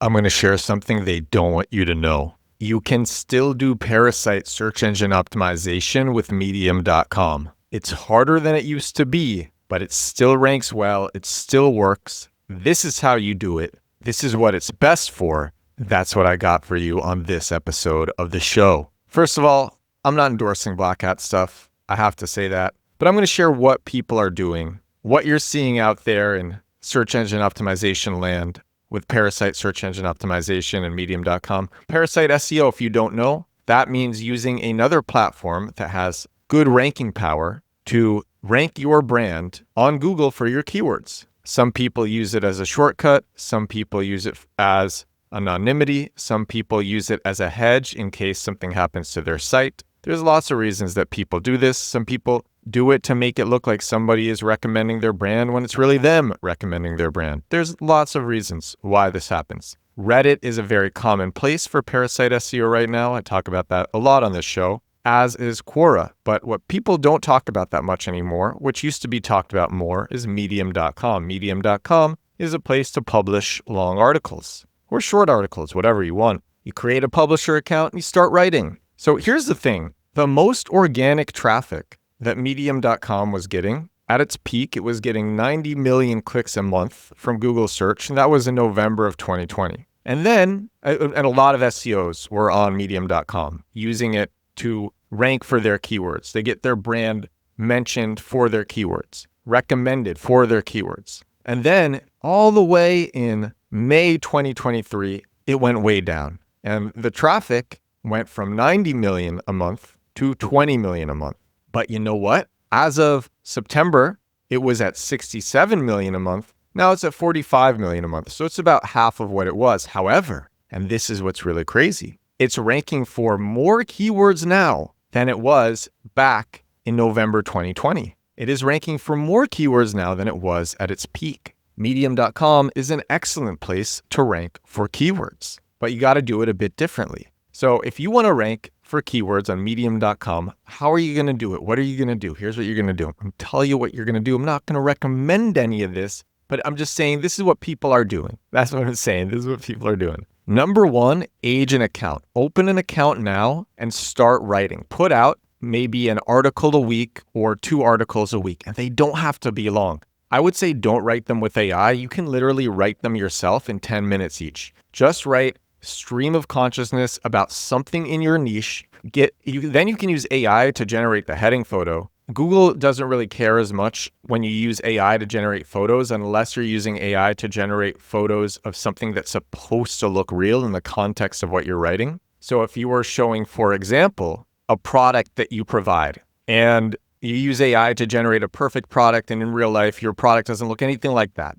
I'm going to share something they don't want you to know. You can still do Parasite search engine optimization with medium.com. It's harder than it used to be, but it still ranks well. It still works. This is how you do it. This is what it's best for. That's what I got for you on this episode of the show. First of all, I'm not endorsing Black Hat stuff. I have to say that. But I'm going to share what people are doing, what you're seeing out there in search engine optimization land with Parasite search engine optimization and medium.com. Parasite SEO, if you don't know, that means using another platform that has good ranking power to rank your brand on Google for your keywords. Some people use it as a shortcut. Some people use it as anonymity. Some people use it as a hedge in case something happens to their site. There's lots of reasons that people do this. Some people do it to make it look like somebody is recommending their brand when it's really them recommending their brand. There's lots of reasons why this happens. Reddit is a very common place for Parasite SEO right now. I talk about that a lot on this show, as is Quora. But what people don't talk about that much anymore, which used to be talked about more, is medium.com. Medium.com is a place to publish long articles or short articles, whatever you want. You create a publisher account and you start writing. So here's the thing. The most organic traffic that medium.com was getting, at its peak, it was getting 90 million clicks a month from Google search, and that was in November of 2020. And then, and a lot of SEOs were on medium.com using it to rank for their keywords. They get their brand mentioned for their keywords, recommended for their keywords. And then all the way in May 2023, it went way down. And the traffic went from 90 million a month to 20 million a month. But you know what? As of September, it was at 67 million a month. Now it's at 45 million a month. So it's about half of what it was. However, and this is what's really crazy, it's ranking for more keywords now than it was back in November 2020. It is ranking for more keywords now than it was at its peak. Medium.com is an excellent place to rank for keywords, but you got to do it a bit differently. So if you want to rank for keywords on medium.com, how are you going to do it? What are you going to do? Here's what you're going to do. I'm going to tell you what you're going to do. I'm not going to recommend any of this, but I'm just saying this is what people are doing. That's what I'm saying. This is what people are doing. Number one, age an account. Open an account now and start writing. Put out maybe an article a week or 2 articles a week, and they don't have to be long. I would say don't write them with AI. You can literally write them yourself in 10 minutes each. Just write stream of consciousness about something in your niche. Then you can use AI to generate the heading photo. Google doesn't really care as much when you use AI to generate photos unless you're using AI to generate photos of something that's supposed to look real in the context of what you're writing. So if you were showing, for example, a product that you provide and you use AI to generate a perfect product and in real life your product doesn't look anything like that,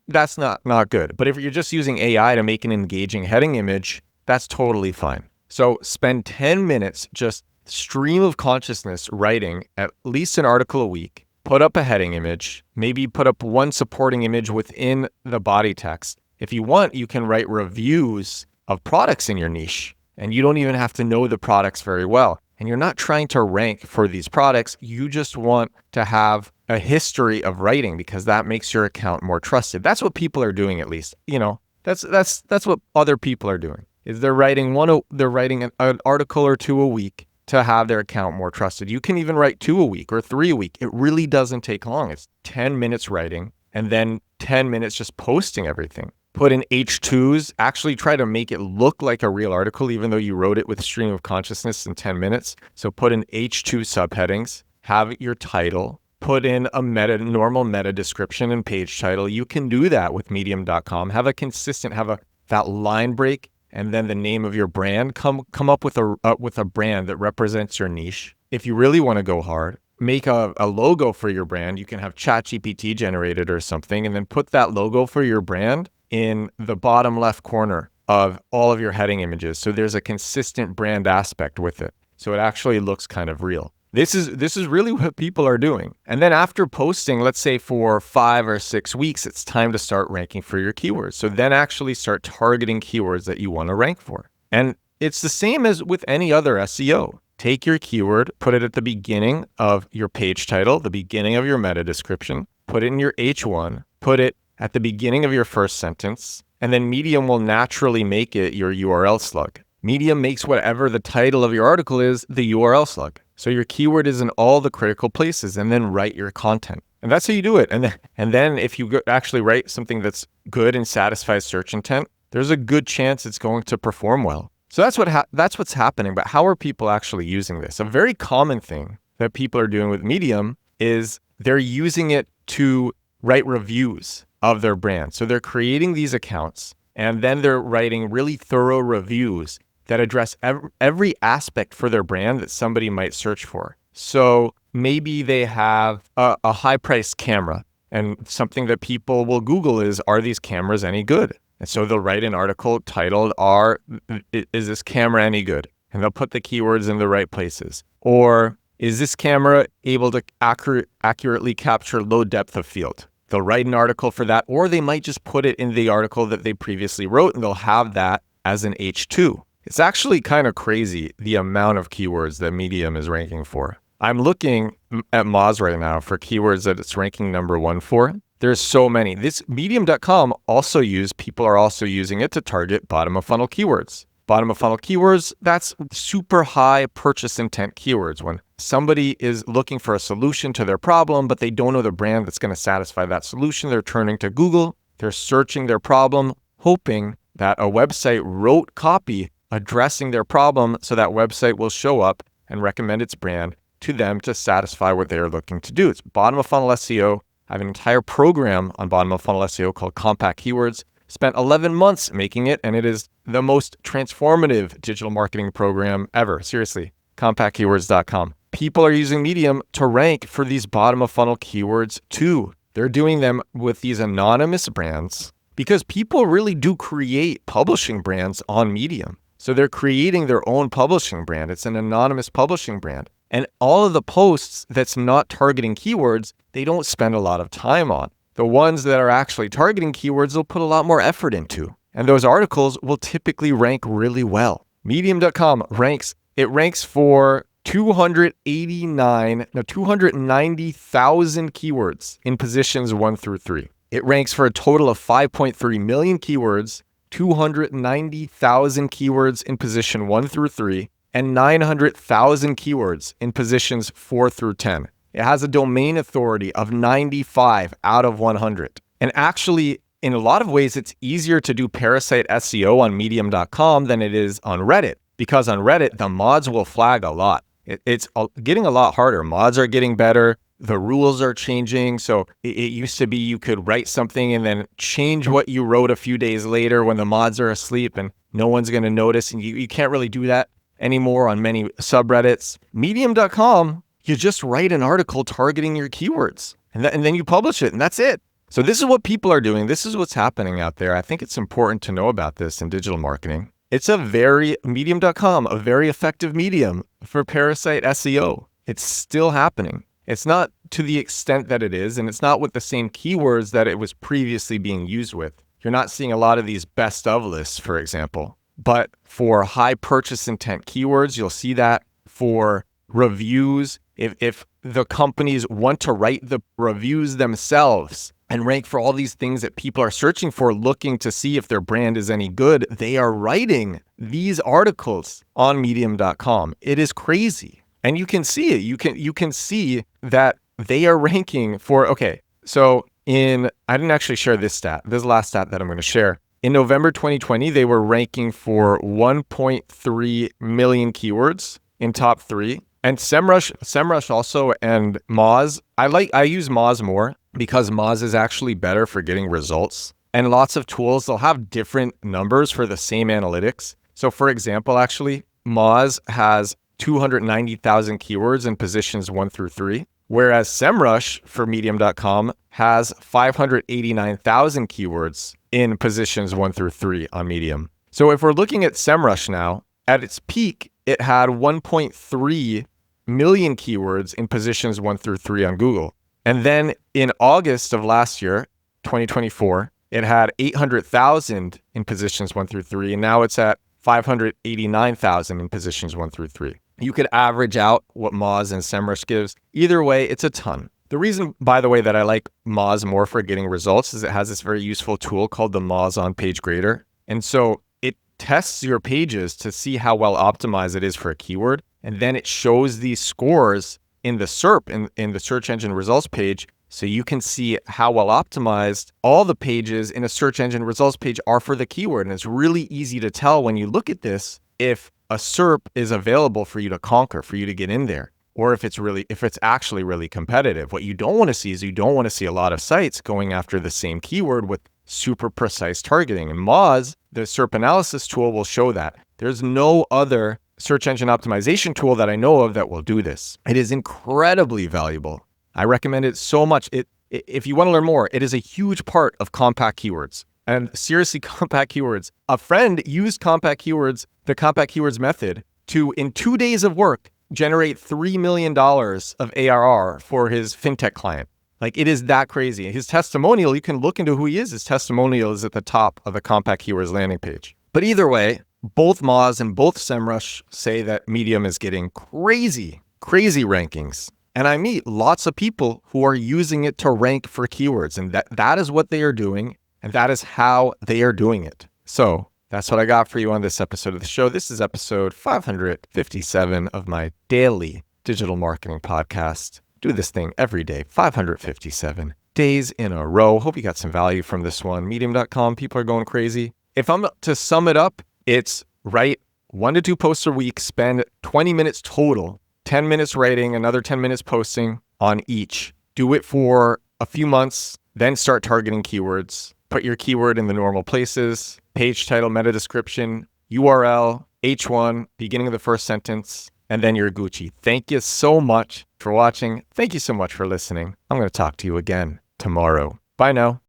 that's not good. But if you're just using AI to make an engaging heading image, that's totally fine. So spend 10 minutes just stream of consciousness writing at least an article a week. Put up a heading image, maybe put up one supporting image within the body text. If you want, you can write reviews of products in your niche, and you don't even have to know the products very well. And you're not trying to rank for these products. You just want to have a history of writing because that makes your account more trusted. That's what people are doing, at least. You know, that's what other people are doing. Is they're writing an article or 2 a week to have their account more trusted. You can even write 2 a week or 3 a week. It really doesn't take long. It's 10 minutes writing and then 10 minutes just posting everything. Put in H2s, actually try to make it look like a real article, even though you wrote it with stream of consciousness in 10 minutes. So put in H2 subheadings, have your title, put in a normal meta description and page title. You can do that with medium.com. Have that line break and then the name of your brand. Come up with a brand that represents your niche. If you really want to go hard, make a logo for your brand. You can have ChatGPT generated or something, and then put that logo for your brand in the bottom left corner of all of your heading images. So there's a consistent brand aspect with it. So it actually looks kind of real. This is really what people are doing. And then after posting, let's say for 5 or 6 weeks, it's time to start ranking for your keywords. So then actually start targeting keywords that you want to rank for. And it's the same as with any other SEO. Take your keyword, put it at the beginning of your page title, the beginning of your meta description, put it in your H1, put it at the beginning of your first sentence, and then Medium will naturally make it your URL slug. Medium makes whatever the title of your article is the URL slug. So your keyword is in all the critical places, and then write your content. And that's how you do it. And then if you actually write something that's good and satisfies search intent, there's a good chance it's going to perform well. So that's what's happening. But how are people actually using this? A very common thing that people are doing with Medium is they're using it to write reviews of their brand. So they're creating these accounts, and then they're writing really thorough reviews that address every aspect for their brand that somebody might search for. So maybe they have a high-priced camera, and something that people will Google is, are these cameras any good? And so they'll write an article titled, is this camera any good? And they'll put the keywords in the right places. Or, is this camera able to accurately capture low depth of field? They'll write an article for that, or they might just put it in the article that they previously wrote, and they'll have that as an H2. It's actually kind of crazy the amount of keywords that Medium is ranking for. I'm looking at Moz right now for keywords that it's ranking number 1 for. There's so many. This Medium.com people are also using it to target bottom-of-funnel keywords. Bottom-of-funnel keywords, that's super high purchase intent keywords. When somebody is looking for a solution to their problem, but they don't know the brand that's going to satisfy that solution, they're turning to Google, they're searching their problem, hoping that a website wrote copy addressing their problem so that website will show up and recommend its brand to them to satisfy what they're looking to do. It's bottom-of-funnel SEO. I have an entire program on bottom-of-funnel SEO called Compact Keywords. Spent 11 months making it, and it is the most transformative digital marketing program ever. Seriously, compactkeywords.com. People are using Medium to rank for these bottom-of-funnel keywords too. They're doing them with these anonymous brands because people really do create publishing brands on Medium. So they're creating their own publishing brand. It's an anonymous publishing brand. And all of the posts that's not targeting keywords, they don't spend a lot of time on. The ones that are actually targeting keywords, they'll put a lot more effort into. And those articles will typically rank really well. Medium.com ranks for 290,000 keywords in positions 1 through 3. It ranks for a total of 5.3 million keywords, 290,000 keywords in position 1 through 3, and 900,000 keywords in positions 4 through 10. It has a domain authority of 95 out of 100. And actually, in a lot of ways, it's easier to do Parasite SEO on Medium.com than it is on Reddit, because on Reddit, the mods will flag a lot. It's getting a lot harder. Mods are getting better. The rules are changing. So it used to be you could write something and then change what you wrote a few days later when the mods are asleep and no one's going to notice. And you can't really do that anymore on many subreddits. Medium.com, you just write an article targeting your keywords and then you publish it, and that's it. So this is what people are doing. This is what's happening out there. I think it's important to know about this in digital marketing. It's Medium.com, a very effective medium for Parasite SEO. It's still happening. It's not to the extent that it is, and it's not with the same keywords that it was previously being used with. You're not seeing a lot of these best of lists, for example. But for high purchase intent keywords, you'll see that. For reviews, if the companies want to write the reviews themselves and rank for all these things that people are searching for, looking to see if their brand is any good, they are writing these articles on Medium.com. It is crazy. And you can see it. You can see that they are ranking for, okay, so I didn't actually share this stat. This is the last stat that I'm going to share. In November 2020, they were ranking for 1.3 million keywords in top 3. And SEMrush also, and Moz. I use Moz more because Moz is actually better for getting results. And lots of tools, they'll have different numbers for the same analytics. So for example, actually, Moz has 290,000 keywords in positions 1 through 3, whereas SEMrush for Medium.com has 589,000 keywords in positions 1 through 3 on Medium. So if we're looking at SEMrush now, at its peak, it had 1.3 million keywords in positions 1 through 3 on Google. And then in August of last year, 2024, it had 800,000 in positions 1 through 3, and now it's at 589,000 in positions 1 through 3. You could average out what Moz and SEMrush gives. Either way, it's a ton. The reason, by the way, that I like Moz more for getting results is it has this very useful tool called the Moz on page grader. And so it tests your pages to see how well optimized it is for a keyword. And then it shows these scores in the SERP, in the search engine results page. So you can see how well optimized all the pages in a search engine results page are for the keyword. And it's really easy to tell when you look at this if a SERP is available for you to conquer, for you to get in there, or if it's actually really competitive. What you don't want to see is you don't want to see a lot of sites going after the same keyword with super precise targeting. And Moz, the SERP analysis tool, will show that. There's no other search engine optimization tool that I know of that will do this. It is incredibly valuable. I recommend it so much. If you want to learn more, it is a huge part of compact keywords. And seriously, compact keywords. A friend used compact keywords, the compact keywords method, to, in 2 days of work, generate $3 million of ARR for his fintech client. Like, it is that crazy. His testimonial, you can look into who he is. His testimonial is at the top of the compact keywords landing page. But either way, both Moz and both SEMrush say that Medium is getting crazy rankings. And I meet lots of people who are using it to rank for keywords, and that is what they are doing, and that is how they are doing it. So that's what I got for you on this episode of the show. This is episode 557 of my daily digital marketing podcast. Do this thing every day, 557 days in a row. Hope you got some value from this one. Medium.com, people are going crazy. If I'm to sum it up, it's write 1 to 2 posts a week, spend 20 minutes total, 10 minutes writing, another 10 minutes posting on each. Do it for a few months, then start targeting keywords. Put your keyword in the normal places, page title, meta description, URL, H1, beginning of the first sentence, and then you're Gucci. Thank you so much for watching. Thank you so much for listening. I'm going to talk to you again tomorrow. Bye now.